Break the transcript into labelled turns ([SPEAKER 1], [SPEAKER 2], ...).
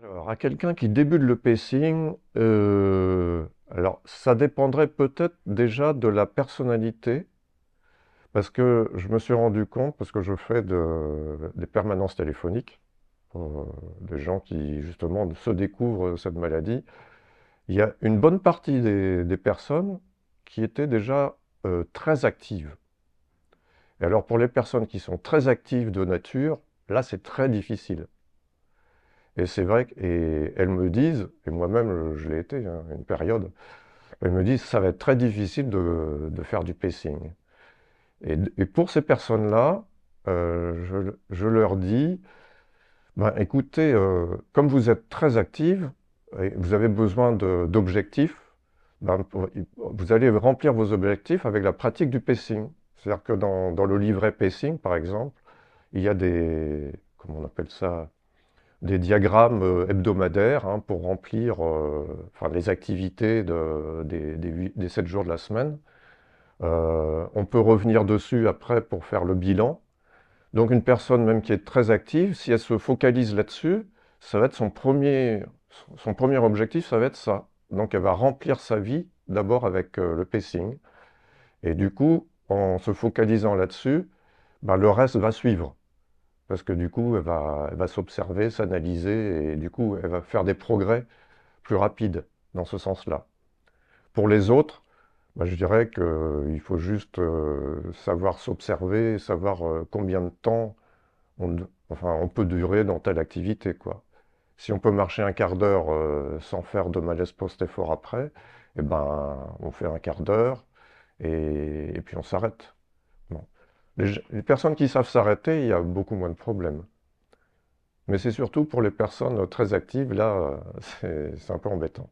[SPEAKER 1] Alors, à quelqu'un qui débute le pacing, alors ça dépendrait peut-être déjà de la personnalité, parce que je me suis rendu compte, parce que je fais des permanences téléphoniques pour des gens qui justement se découvrent cette maladie, il y a une bonne partie des personnes qui étaient déjà très actives. Et alors pour les personnes qui sont très actives de nature, là c'est très difficile. Et c'est vrai et elles me disent, et moi-même je l'ai été, hein, une période, elles me disent ça va être très difficile de faire du pacing. Et pour ces personnes-là, je leur dis, ben, écoutez, comme vous êtes très active, et vous avez besoin d'objectifs, ben, vous allez remplir vos objectifs avec la pratique du pacing. C'est-à-dire que dans le livret pacing, par exemple, il y a comment on appelle ça, des diagrammes hebdomadaires hein, pour remplir enfin, les activités des 7 jours de la semaine. On peut revenir dessus après pour faire le bilan. Donc une personne même qui est très active, si elle se focalise là-dessus, ça va être son premier objectif, ça va être ça. Donc elle va remplir sa vie d'abord avec le pacing. Et du coup, en se focalisant là-dessus, bah, le reste va suivre. Parce que du coup, elle va s'observer, s'analyser, et du coup, elle va faire des progrès plus rapides dans ce sens-là. Pour les autres, bah, je dirais qu'il faut juste savoir s'observer, savoir combien de temps enfin, on peut durer dans telle activité, quoi. Si on peut marcher un quart d'heure sans faire de malaise post-effort après, eh ben, on fait un quart d'heure et puis on s'arrête. Bon. Les personnes qui savent s'arrêter, il y a beaucoup moins de problèmes. Mais c'est surtout pour les personnes très actives, là, c'est un peu embêtant.